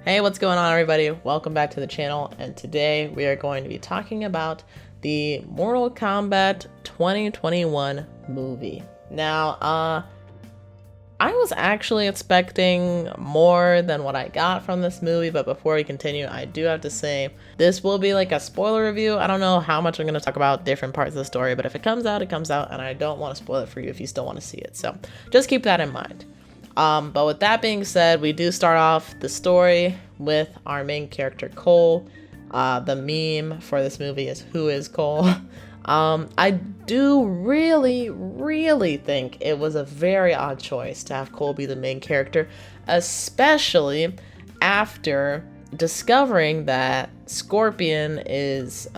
Hey, what's going on, everybody? Welcome back to the channel, and today we are going to be talking about the Mortal Kombat 2021 movie. Now, I was actually expecting more than what I got from this movie, but before we continue, I do have to say this will be like a spoiler review. I don't know how much I'm going to talk about different parts of the story, but if it comes out, it comes out, and I don't want to spoil it for you if you still want to see it. So just keep that in mind. But with that being said, we do start off the story with our main character, Cole. The meme for this movie is "Who is Cole?" I do really think it was a very odd choice to have Cole be the main character, especially after discovering that Scorpion is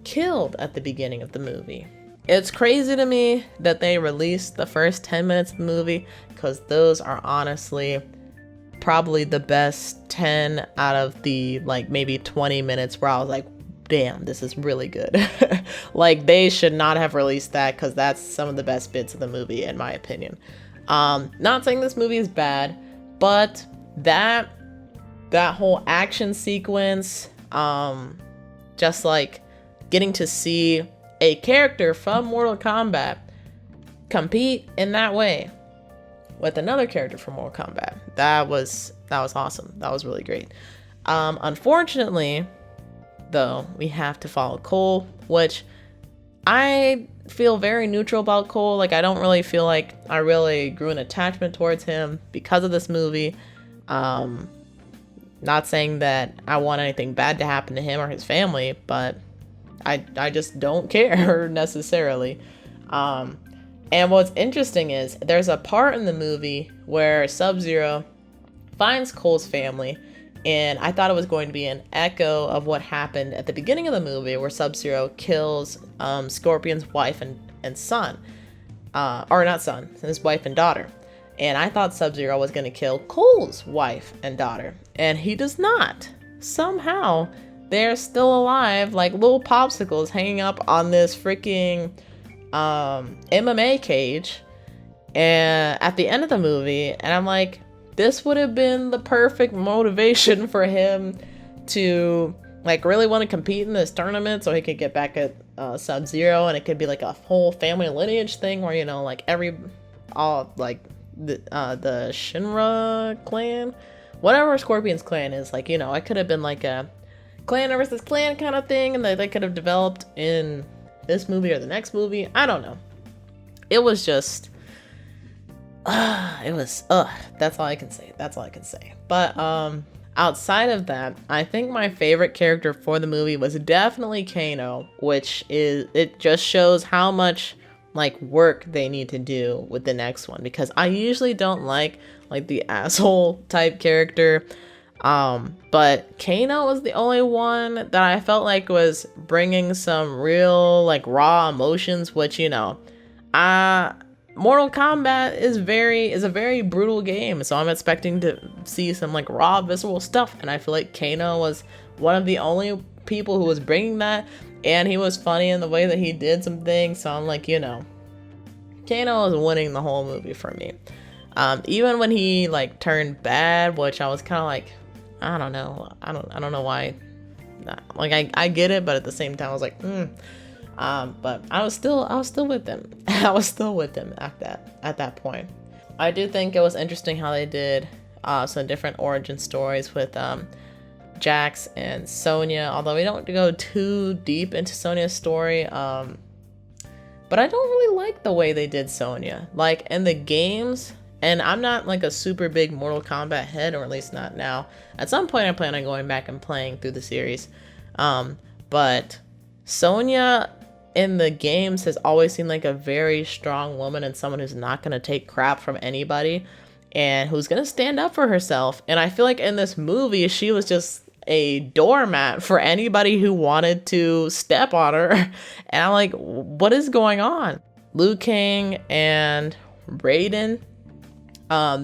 killed at the beginning of the movie. It's crazy to me that they released the first 10 minutes of the movie, because those are honestly probably the best 10 out of the like maybe 20 minutes where I was like, damn, this is really good. Like, they should not have released that, because that's some of the best bits of the movie in my opinion. Not saying this movie is bad, but that whole action sequence, just like getting to see a character from Mortal Kombat compete in that way with another character from Mortal Kombat, that was awesome. That was really great. Unfortunately, though, we have to follow Cole, which I feel very neutral about Cole. Like, I don't really feel like I really grew an attachment towards him because of this movie. Not saying that I want anything bad to happen to him or his family, but I just don't care necessarily. And what's interesting is there's a part in the movie where Sub-Zero finds Cole's family, and I thought it was going to be an echo of what happened at the beginning of the movie where Sub-Zero kills Scorpion's wife and son. Or not son, his wife and daughter. And I thought Sub-Zero was going to kill Cole's wife and daughter, and he does not. Somehow they're still alive, like little popsicles hanging up on this freaking MMA cage and at the end of the movie. And I'm like, this would have been the perfect motivation for him to like really want to compete in this tournament so he could get back at Sub-Zero, and it could be like a whole family lineage thing where, you know, like all like the Shinra clan, whatever Scorpion's clan is, like, you know, it could have been like a clan versus clan kind of thing, and they could have developed in this movie or the next movie. I don't know. It was just that's all I can say. But outside of that, I think my favorite character for the movie was definitely Kano, which is, it just shows how much like work they need to do with the next one, because I usually don't like the asshole type character. But Kano was the only one that I felt like was bringing some real like raw emotions, which, you know, Mortal Kombat is a very brutal game, so I'm expecting to see some like raw visceral stuff, and I feel like Kano was one of the only people who was bringing that, and he was funny in the way that he did some things, so I'm like, you know, Kano was winning the whole movie for me. Even when he like turned bad, which I was kind of like, I don't know why. Like, I get it, but at the same time I was like, but I was still with them. I was still with them at that point. I do think it was interesting how they did some different origin stories with Jax and Sonya, although we don't go too deep into Sonya's story. But I don't really like the way they did Sonya. Like, in the games, and I'm not like a super big Mortal Kombat head, or at least not now. At some point I plan on going back and playing through the series. But Sonya in the games has always seemed like a very strong woman, and someone who's not going to take crap from anybody, and who's going to stand up for herself. And I feel like in this movie, she was just a doormat for anybody who wanted to step on her. And I'm like, what is going on? Liu Kang and Raiden,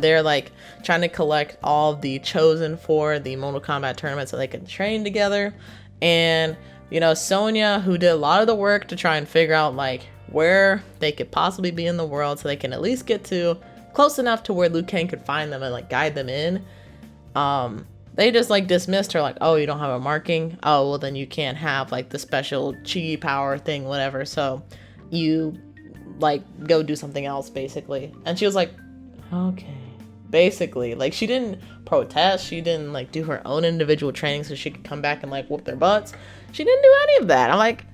they're like trying to collect all the chosen for the Mortal Kombat tournament so they can train together. And, you know, Sonya, who did a lot of the work to try and figure out like where they could possibly be in the world so they can at least get to close enough to where Liu Kang could find them and like guide them in. they just like dismissed her, like, oh, you don't have a marking, oh well then you can't have like the special chi power thing, whatever, so you like go do something else, basically. And she was like, okay, basically. Like, she didn't protest, she didn't like do her own individual training so she could come back and like whoop their butts. She didn't do any of that. I'm like,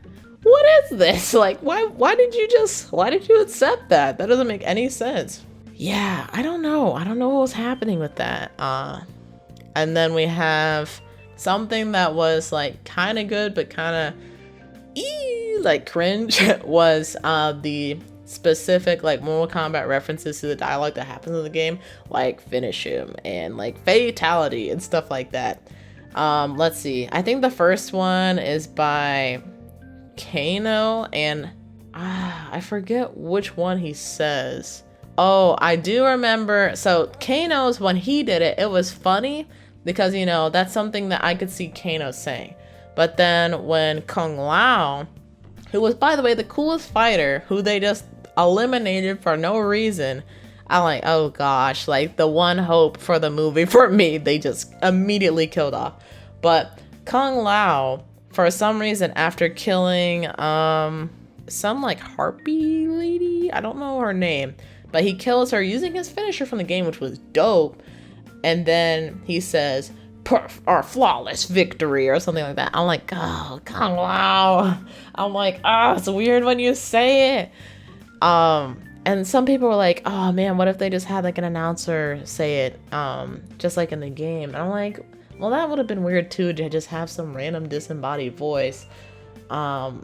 what is this? Like, why did you accept that? That doesn't make any sense. Yeah, I don't know what was happening with that. And then we have something that was like kind of good but kind of like cringe was the specific like Mortal Kombat references to the dialogue that happens in the game, like finish him and like fatality and stuff like that. Let's see, I think the first one is by Kano, and I forget which one he says. Oh, I do remember. So Kano's, when he did it, it was funny because, you know, that's something that I could see Kano saying. But then when Kung Lao, who was, by the way, the coolest fighter, who they just eliminated for no reason, I'm like, oh gosh, like the one hope for the movie for me, they just immediately killed off. But Kung Lao, for some reason, after killing some like harpy lady, I don't know her name, but he kills her using his finisher from the game, which was dope. And then he says, or flawless victory or something like that. I'm like, oh, Kung Lao. I'm like, oh, it's weird when you say it. And some people were like, oh man, what if they just had like an announcer say it, just like in the game? And I'm like, well, that would have been weird too, to just have some random disembodied voice. I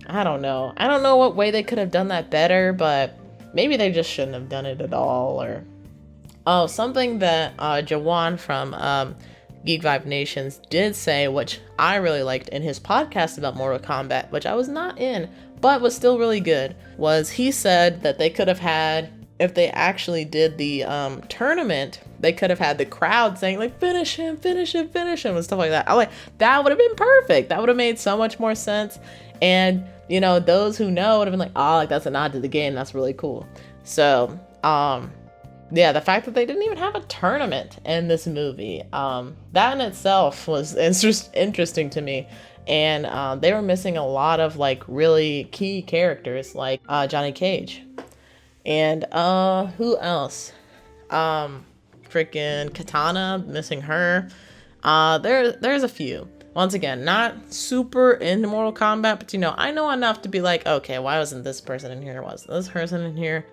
don't know. I don't know what way they could have done that better, but maybe they just shouldn't have done it at all. Or something that Jawan from Geek Vibe Nations did say, which I really liked in his podcast about Mortal Kombat, which I was not in, but was still really good, was he said that they could have had, if they actually did the tournament, they could have had the crowd saying like, finish him, finish him, finish him, and stuff like that. I'm like, that would have been perfect. That would have made so much more sense. And, you know, those who know would have been like, oh, like that's a nod to the game. That's really cool. So, yeah, the fact that they didn't even have a tournament in this movie, that in itself was interesting to me. And they were missing a lot of like really key characters, like Johnny Cage. And who else? Freaking Katana, missing her. There's a few. Once again, not super into Mortal Kombat, but you know, I know enough to be like, okay, why wasn't this person in here? Wasn't this person in here?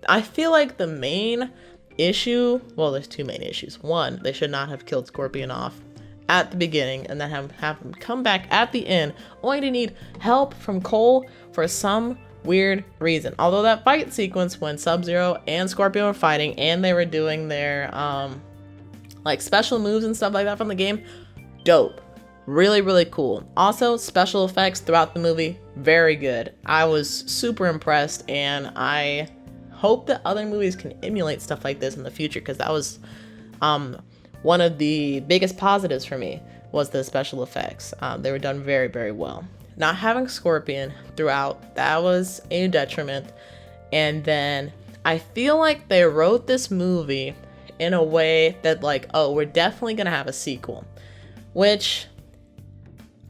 I feel like the main issue, well, there's two main issues. One, they should not have killed Scorpion off at the beginning and then have him come back at the end, only to need help from Cole for some weird reason. Although that fight sequence when Sub-Zero and Scorpion were fighting and they were doing their like special moves and stuff like that from the game, dope. Really, really cool. Also, special effects throughout the movie, very good. I was super impressed, and I hope that other movies can emulate stuff like this in the future, because that was one of the biggest positives for me, was the special effects. They were done very, very well. Not having Scorpion throughout, that was a detriment. And then I feel like they wrote this movie in a way that like, oh, we're definitely gonna have a sequel, which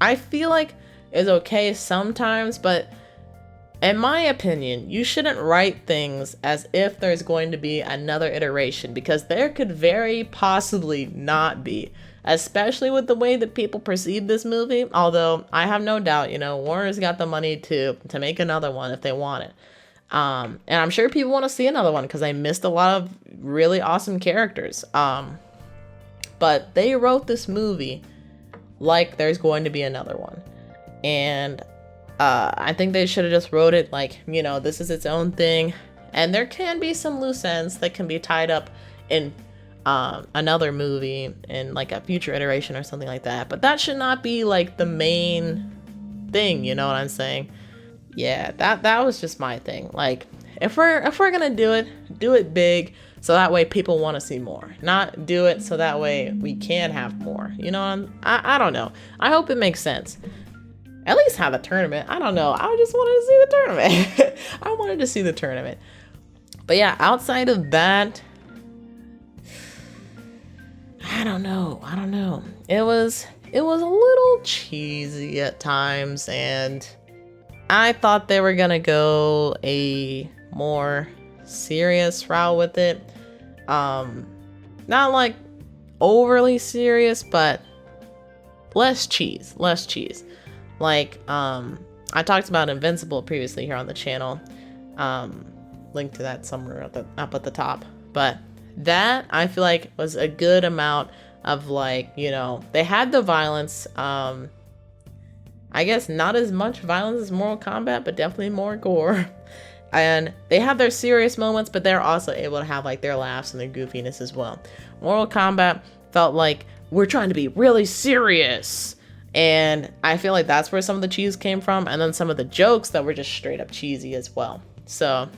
I feel like is okay sometimes, but in my opinion, you shouldn't write things as if there's going to be another iteration, because there could very possibly not be, especially with the way that people perceive this movie. Although I have no doubt, you know, Warner's got the money to make another one if they want it. And I'm sure people want to see another one because they missed a lot of really awesome characters. But they wrote this movie like there's going to be another one. And I think they should have just wrote it like, you know, this is its own thing. And there can be some loose ends that can be tied up in another movie in like a future iteration or something like that. But that should not be like the main thing, you know what I'm saying? Yeah, that was just my thing. Like, if we're gonna do it big, so that way people want to see more. Not do it so that way we can have more. You know, I don't know. I hope it makes sense. At least have a tournament. I don't know. I just wanted to see the tournament. I wanted to see the tournament. But yeah, outside of that, I don't know. It was a little cheesy at times, and I thought they were gonna go a more serious route with it. Not like overly serious, but less cheese. Like, I talked about Invincible previously here on the channel. Link to that somewhere up at the top. But that, I feel like, was a good amount of, like, you know, they had the violence. I guess not as much violence as Mortal Kombat, but definitely more gore. And they have their serious moments, but they're also able to have like their laughs and their goofiness as well. Mortal Kombat felt like we're trying to be really serious. And I feel like that's where some of the cheese came from. And then some of the jokes that were just straight up cheesy as well. So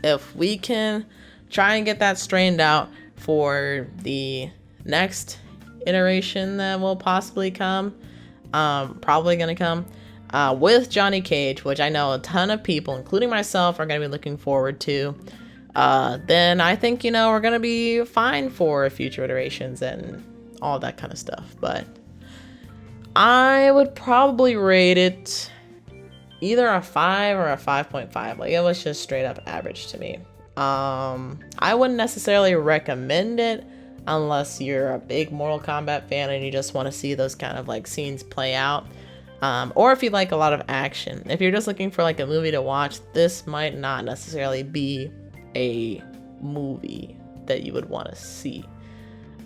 if we can try and get that strained out for the next iteration that will possibly come, probably gonna come with Johnny Cage, which I know a ton of people, including myself, are gonna be looking forward to, then I think, you know, we're gonna be fine for future iterations and all that kind of stuff. But I would probably rate it either a 5 or a 5.5. Like, it was just straight up average to me. I wouldn't necessarily recommend it unless you're a big Mortal Kombat fan and you just want to see those kind of like scenes play out. Or if you like a lot of action. If you're just looking for like a movie to watch, this might not necessarily be a movie that you would want to see.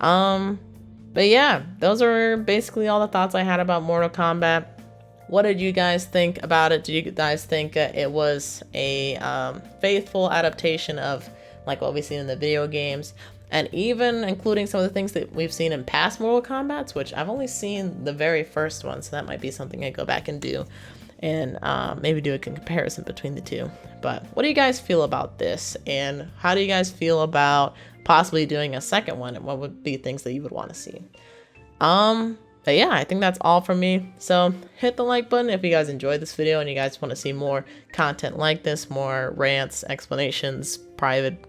But yeah, those are basically all the thoughts I had about Mortal Kombat. What did you guys think about it? Did you guys think it was a faithful adaptation of like what we've seen in the video games? And even including some of the things that we've seen in past Mortal Kombats, which I've only seen the very first one, so that might be something I go back and do, and maybe do a comparison between the two. But what do you guys feel about this? And how do you guys feel about possibly doing a second one? And what would be things that you would want to see? But yeah, I think that's all from me. So hit the like button if you guys enjoyed this video and you guys want to see more content like this, more rants, explanations, private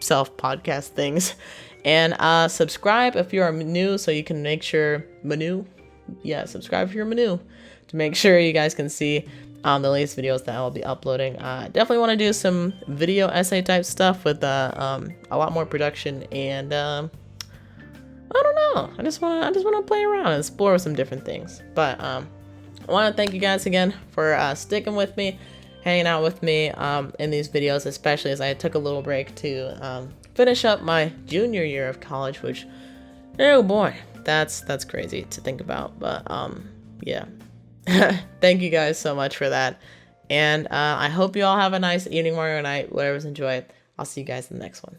self-podcast things. And subscribe if you're new, so you can make sure subscribe if you're new to make sure you guys can see the latest videos that I'll be uploading. Definitely want to do some video essay type stuff with a lot more production, and I don't know. I just want to play around and explore with some different things. But I want to thank you guys again for sticking with me, hanging out with me in these videos, especially as I took a little break to finish up my junior year of college, which, oh boy, that's crazy to think about. But yeah. Thank you guys so much for that. And I hope you all have a nice evening, morning, or night, whatever's enjoyed. I'll see you guys in the next one.